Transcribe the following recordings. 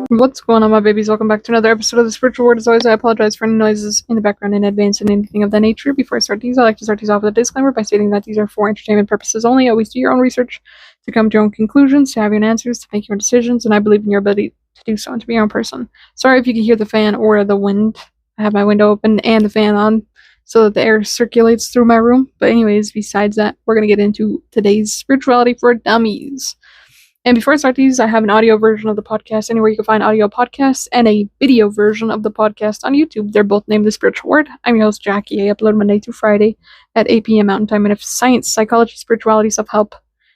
What's going on, my babies? Welcome back to another episode of the Spiritual Word. As always, I apologize for any noises in the background in advance and anything of that nature. Before I start these, I like to start these off with a disclaimer by stating that these are for entertainment purposes only. Always do your own research to come to your own conclusions, to have your own answers, to make your own decisions, and I believe in your ability to do so and to be your own person. Sorry if you can hear the fan or the wind. I have my window open and the fan on so that the air circulates through my room. But anyways, besides that, we're going to get into today's Spirituality for Dummies. And before I start these, I have an audio version of the podcast anywhere you can find audio podcasts and a video version of the podcast on YouTube. They're both named The Spiritual Word. I'm your host, Jackie. I upload Monday through Friday at 8 p.m. Mountain Time. And if science, psychology, spirituality, self-help,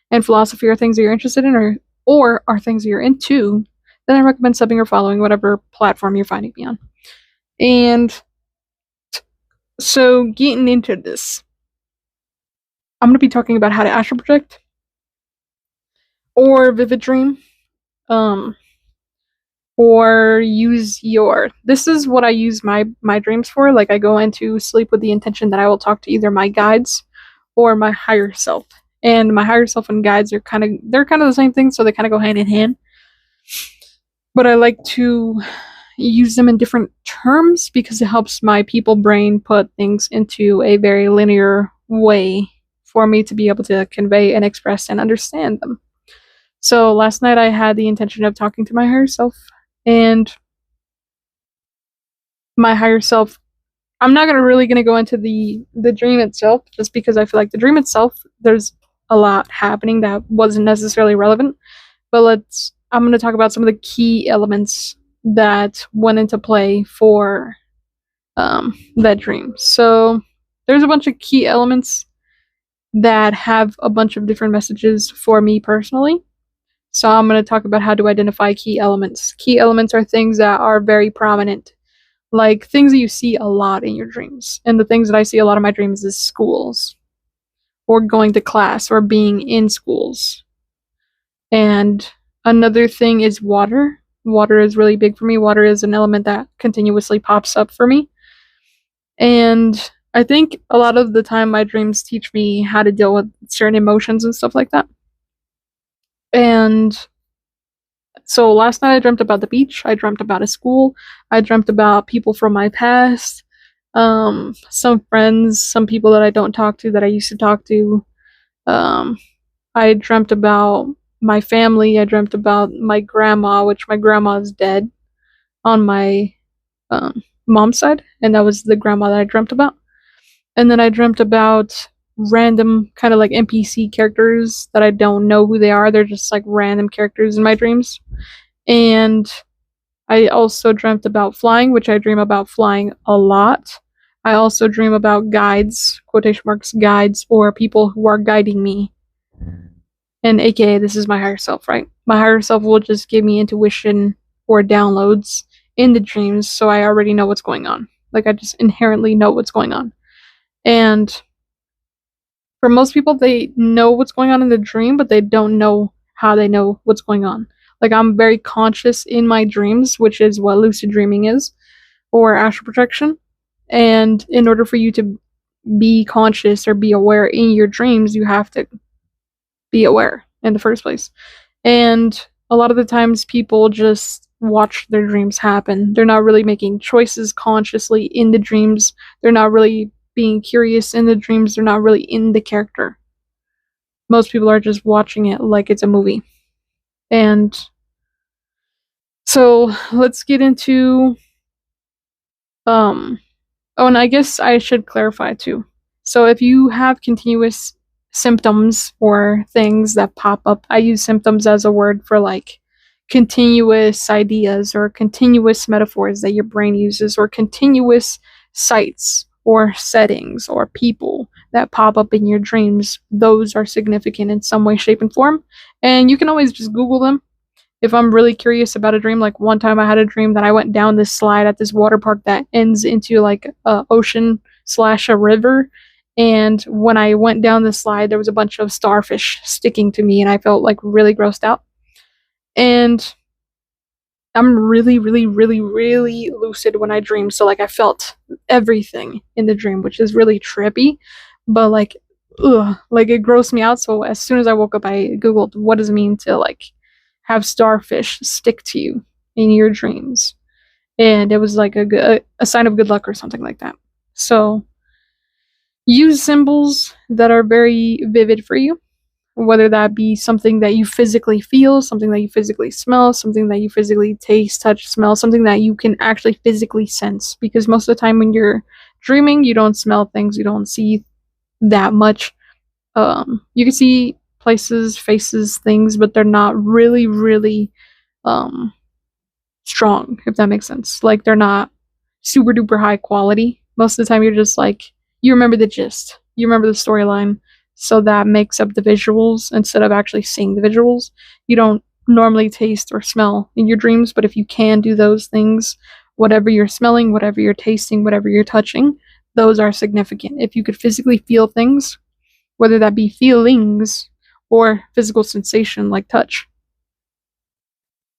and philosophy are things that you're interested in or are things that you're into, then I recommend subbing or following whatever platform you're finding me on. And so getting into this, I'm going to be talking about how to astral project or vivid dream, or use this is what I use my dreams for. Like, I go into sleep with the intention that I will talk to either my guides or my higher self. And my higher self and guides are kind of the same thing, so they kind of go hand in hand. But I like to use them in different terms because it helps my people brain put things into a very linear way for me to be able to convey and express and understand them. So last night I had the intention of talking to my higher self, and my higher self, I'm not really going to go into the dream itself, just because I feel like the dream itself, there's a lot happening that wasn't necessarily relevant, but I'm going to talk about some of the key elements that went into play for that dream. So there's a bunch of key elements that have a bunch of different messages for me personally. So I'm going to talk about how to identify key elements. Key elements are things that are very prominent, like things that you see a lot in your dreams. And the things that I see a lot in my dreams is schools, or going to class, or being in schools. And another thing is water. Water is really big for me. Water is an element that continuously pops up for me. And I think a lot of the time my dreams teach me how to deal with certain emotions and stuff like that. And so last night I dreamt about the beach, I dreamt about a school, I dreamt about people from my past, some friends, some people that I don't talk to that I used to talk to. I dreamt about my family, I dreamt about my grandma, which my grandma is dead on my mom's side, and that was the grandma that I dreamt about. And then I dreamt about random kind of like NPC characters that I don't know who they are. They're just like random characters in my dreams. And I also dreamt about flying, which I dream about flying a lot. I also dream about guides, quotation marks, guides, or people who are guiding me. And aka, this is my higher self, right? My higher self will just give me intuition or downloads in the dreams, so I already know what's going on. Like, I just inherently know what's going on. And for most people, they know what's going on in the dream, but they don't know how they know what's going on. Like, I'm very conscious in my dreams, which is what lucid dreaming is, or astral projection. And in order for you to be conscious or be aware in your dreams, you have to be aware in the first place. And a lot of the times people just watch their dreams happen. They're not really making choices consciously in the dreams. They're not really being curious in the dreams. They're not really in the character. Most people are just watching it like it's a movie. And so let's get into and I guess I should clarify too. So if you have continuous symptoms or things that pop up, I use symptoms as a word for like continuous ideas or continuous metaphors that your brain uses, or continuous sights or settings or people that pop up in your dreams. Those are significant in some way, shape, and form. And you can always just Google them. If I'm really curious about a dream, like one time I had a dream that I went down this slide at this water park that ends into like a ocean / a river. And when I went down the slide, there was a bunch of starfish sticking to me, and I felt like really grossed out. And I'm really, really, really, really lucid when I dream. So like I felt everything in the dream, which is really trippy, but like, like it grossed me out. So as soon as I woke up, I Googled what does it mean to like have starfish stick to you. in your dreams, and it was like a sign of good luck or something like that. So use symbols that are very vivid for you, whether that be something that you physically feel, something that you physically smell, something that you physically taste, touch, smell, something that you can actually physically sense. Because most of the time when you're dreaming, you don't smell things, you don't see that much. You can see places, faces, things, but they're not really, really um, strong, if that makes sense. Like, they're not super duper high quality. Most of the time, you're just like, you remember the gist, you remember the storyline, so that makes up the visuals instead of actually seeing the visuals. You don't normally taste or smell in your dreams, but if you can do those things, whatever you're smelling, whatever you're tasting, whatever you're touching, those are significant. If you could physically feel things, whether that be feelings or physical sensation like touch,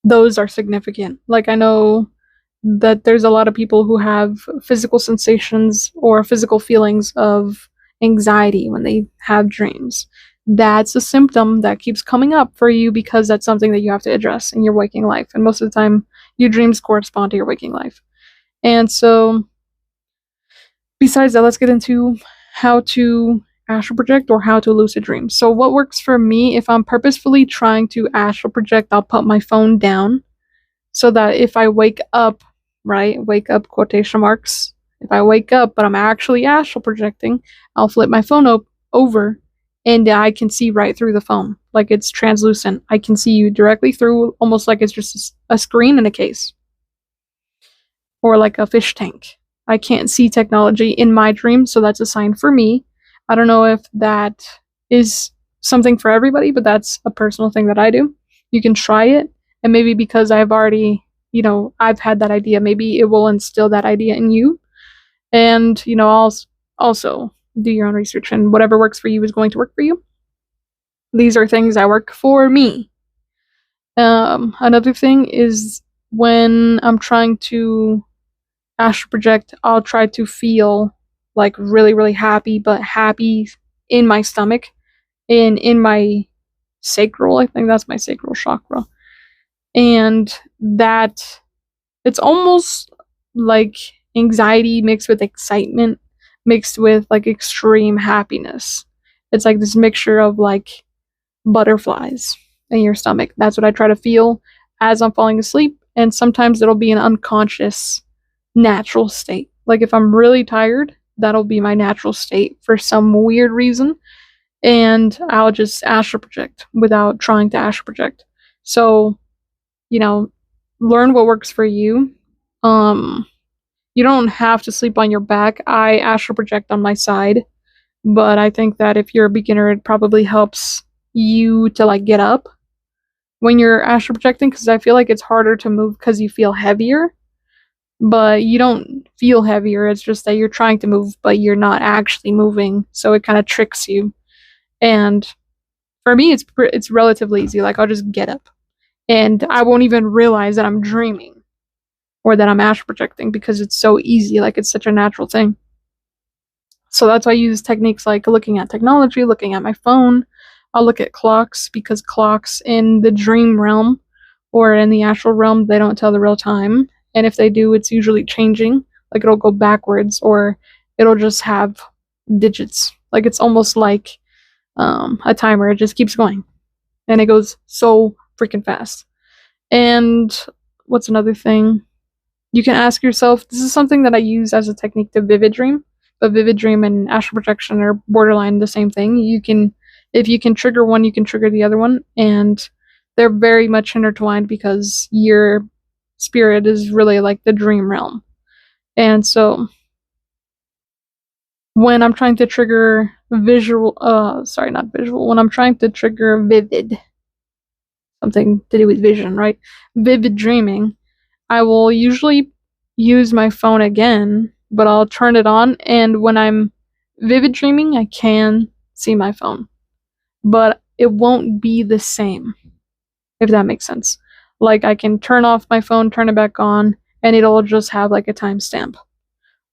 those are significant. Like, I know that there's a lot of people who have physical sensations or physical feelings of anxiety when they have dreams. That's a symptom that keeps coming up for you because that's something that you have to address in your waking life. And most of the time, your dreams correspond to your waking life. And so, besides that, let's get into how to astral project or how to lucid dream. So, what works for me, if I'm purposefully trying to astral project, I'll put my phone down so that if I wake up, right, wake up quotation marks, if I wake up but I'm actually astral projecting, I'll flip my phone over and I can see right through the phone. Like, it's translucent. I can see you directly through, almost like it's just a screen in a case or like a fish tank. I can't see technology in my dream, so that's a sign for me. I don't know if that is something for everybody, but that's a personal thing that I do. You can try it, and maybe because I've already, I've had that idea, maybe it will instill that idea in you. And, I'll also do your own research, and whatever works for you is going to work for you. These are things that work for me. Another thing is when I'm trying to astral project, I'll try to feel like really, really happy, but happy in my stomach and in my sacral. I think that's my sacral chakra. And that it's almost like anxiety mixed with excitement, mixed with like extreme happiness. It's like this mixture of like butterflies in your stomach. That's what I try to feel as I'm falling asleep. And sometimes it'll be an unconscious natural state. Like, if I'm really tired, that'll be my natural state for some weird reason, and I'll just astral project without trying to astral project. So, learn what works for you. You don't have to sleep on your back. I astral project on my side, but I think that if you're a beginner, it probably helps you to like get up when you're astral projecting, because I feel like it's harder to move because you feel heavier. But you don't feel heavier, it's just that you're trying to move, but you're not actually moving, so it kind of tricks you. And for me, it's relatively easy. Like, I'll just get up, and I won't even realize that I'm dreaming or that I'm astral projecting because it's so easy. Like, it's such a natural thing. So that's why I use techniques like looking at technology, looking at my phone. I'll look at clocks, because clocks in the dream realm or in the astral realm, they don't tell the real time. And if they do, it's usually changing. Like, it'll go backwards, or it'll just have digits. Like, it's almost like a timer. It just keeps going. And it goes so freaking fast. And what's another thing? You can ask yourself, this is something that I use as a technique to vivid dream. But vivid dream and astral projection are borderline the same thing. If you can trigger one, you can trigger the other one. And they're very much intertwined because your spirit is really like the dream realm. And so when I'm trying to trigger when I'm trying to trigger vivid, something to do with vision, right? Vivid dreaming, I will usually use my phone again, but I'll turn it on, and when I'm vivid dreaming, I can see my phone. But it won't be the same, if that makes sense. Like, I can turn off my phone, turn it back on, and it'll just have like a timestamp.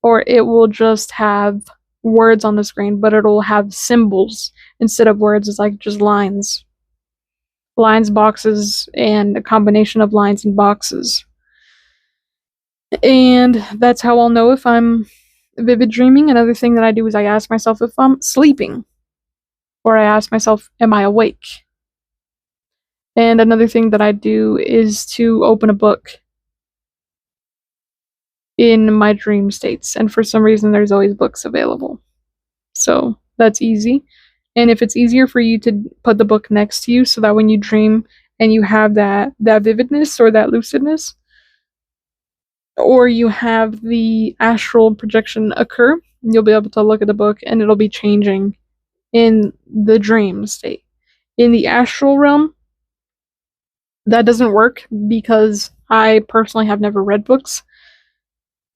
Or it will just have words on the screen, but it'll have symbols instead of words. It's like just lines, boxes, and a combination of lines and boxes. And that's how I'll know if I'm vivid dreaming. Another thing that I do is I ask myself if I'm sleeping, or I ask myself, am I awake? And another thing that I do is to open a book in my dream states. And for some reason, there's always books available. So that's easy. And if it's easier for you to put the book next to you so that when you dream and you have that vividness or that lucidness, or you have the astral projection occur, you'll be able to look at the book and it'll be changing in the dream state. In the astral realm, that doesn't work because I personally have never read books.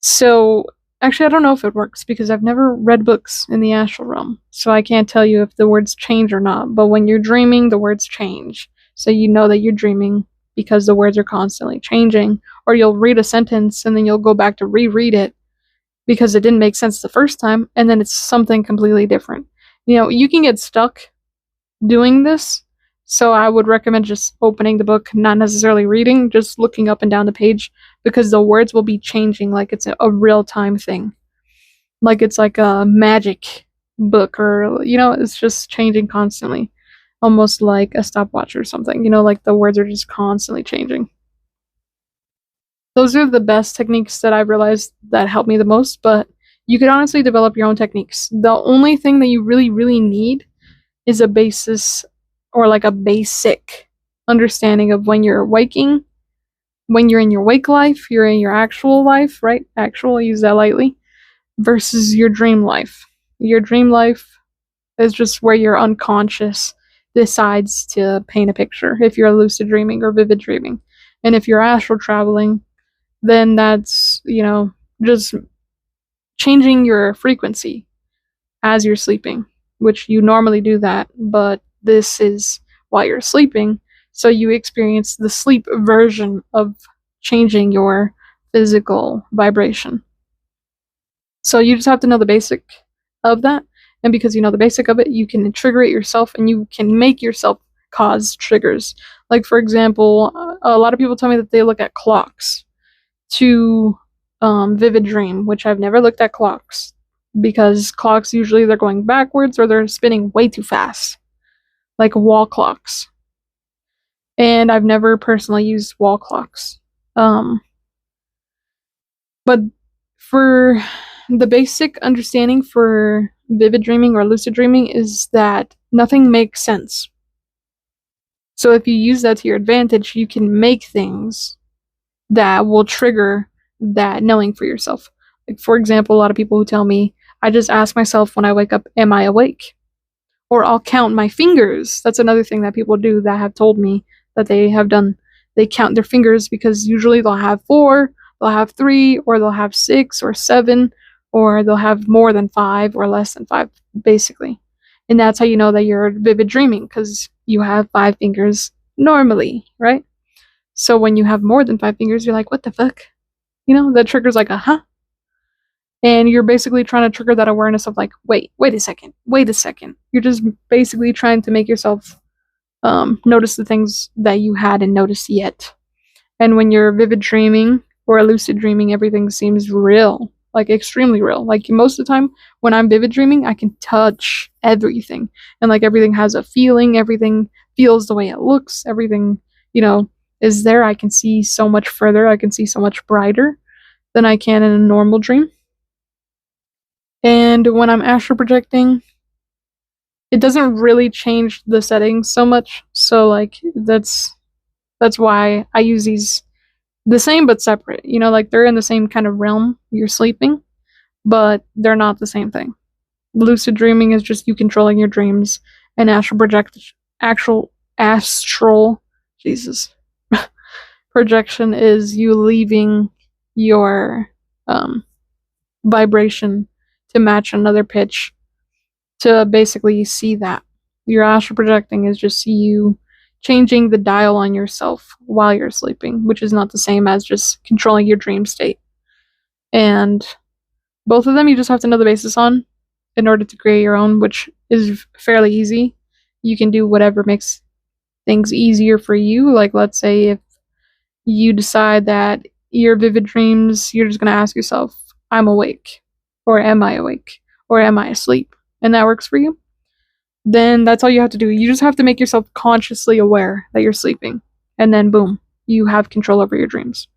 So, actually, I don't know if it works because I've never read books in the astral realm. So, I can't tell you if the words change or not. But when you're dreaming, the words change. So, you know that you're dreaming because the words are constantly changing. Or you'll read a sentence and then you'll go back to reread it because it didn't make sense the first time, and then it's something completely different. You know, you can get stuck doing this, so I would recommend just opening the book, not necessarily reading, just looking up and down the page, because the words will be changing like it's a real time thing. Like it's like a magic book, or, you know, it's just changing constantly. Almost like a stopwatch or something, you know, like the words are just constantly changing. Those are the best techniques that I've realized that help me the most, but you could honestly develop your own techniques. The only thing that you really, really need is a basis, or like a basic understanding of when you're waking, when you're in your wake life, you're in your actual life, right? Actual, I use that lightly, versus your dream life. Your dream life is just where your unconscious decides to paint a picture, if you're lucid dreaming or vivid dreaming. And if you're astral traveling, then that's, you know, just changing your frequency as you're sleeping, which you normally do that, but this is while you're sleeping, so you experience the sleep version of changing your physical vibration. So you just have to know the basic of that, and because you know the basic of it, you can trigger it yourself, and you can make yourself cause triggers. Like, for example, a lot of people tell me that they look at clocks to vivid dream, which I've never looked at clocks, because clocks usually they're going backwards or they're spinning way too fast, like wall clocks. And I've never personally used wall clocks. But for the basic understanding for vivid dreaming or lucid dreaming is that nothing makes sense. So if you use that to your advantage, you can make things that will trigger that knowing for yourself. Like, for example, a lot of people who tell me, I just ask myself when I wake up, am I awake? Or I'll count my fingers. That's another thing that people do that have told me that they have done. They count their fingers because usually they'll have 4, they'll have 3, or they'll have 6 or 7, or they'll have more than 5 or less than 5, basically. And that's how you know that you're vivid dreaming, because you have 5 fingers normally, right? So when you have more than 5 fingers, you're like, what the fuck? You know, that triggers like a huh. And you're basically trying to trigger that awareness of like, wait a second. You're just basically trying to make yourself notice the things that you hadn't noticed yet. And when you're vivid dreaming or lucid dreaming, everything seems real, like extremely real. Like most of the time when I'm vivid dreaming, I can touch everything. And like everything has a feeling, everything feels the way it looks, everything, you know, is there. I can see so much further, I can see so much brighter than I can in a normal dream. And when I'm astral projecting, it doesn't really change the settings so much. So like that's why I use these the same but separate. You know, like they're in the same kind of realm. You're sleeping, but they're not the same thing. Lucid dreaming is just you controlling your dreams, and actual astral Jesus projection is you leaving your vibration to match another pitch to basically see that. Your astral projecting is just you changing the dial on yourself while you're sleeping, which is not the same as just controlling your dream state. And both of them you just have to know the basis on in order to create your own, which is fairly easy. You can do whatever makes things easier for you. Like, let's say if you decide that your vivid dreams, you're just going to ask yourself, I'm awake, or am I awake, or am I asleep? And that works for you. Then that's all you have to do. You just have to make yourself consciously aware that you're sleeping. And then boom, you have control over your dreams.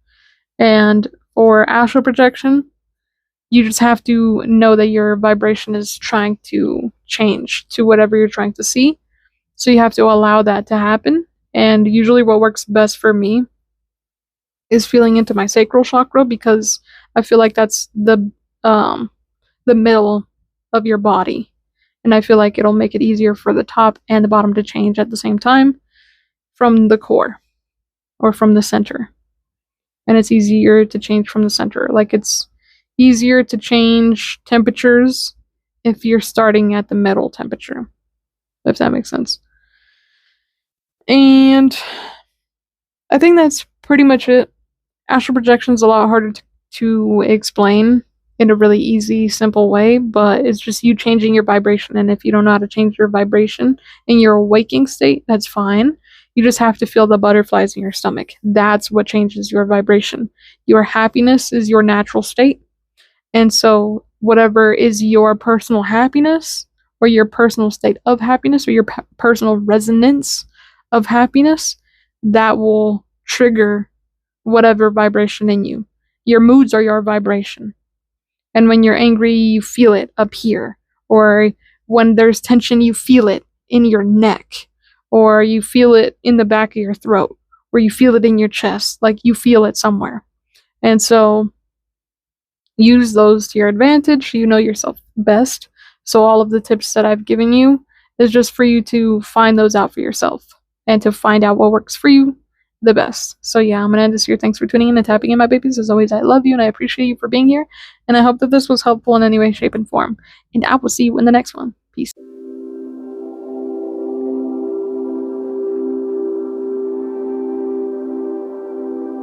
And for astral projection, you just have to know that your vibration is trying to change to whatever you're trying to see. So you have to allow that to happen. And usually what works best for me is feeling into my sacral chakra, because I feel like that's the middle of your body. And I feel like it'll make it easier for the top and the bottom to change at the same time from the core or from the center. And it's easier to change from the center. Like, it's easier to change temperatures if you're starting at the middle temperature, if that makes sense. And I think that's pretty much it. Astral projection is a lot harder to explain in a really easy, simple way, but it's just you changing your vibration. And if you don't know how to change your vibration in your waking state, that's fine. You just have to feel the butterflies in your stomach. That's what changes your vibration. Your happiness is your natural state. And so whatever is your personal happiness, or your personal state of happiness, or your personal resonance of happiness, that will trigger whatever vibration in you. Your moods are your vibration. And when you're angry, you feel it up here. Or when there's tension, you feel it in your neck. Or you feel it in the back of your throat. Or you feel it in your chest. Like, you feel it somewhere. And so use those to your advantage. You know yourself best. So all of the tips that I've given you is just for you to find those out for yourself. And to find out what works for you the best. So yeah, I'm gonna end this here. Thanks for tuning in and tapping in, my babies. As always, I love you and I appreciate you for being here. And I hope that this was helpful in any way, shape, and form. And I will see you in the next one. Peace.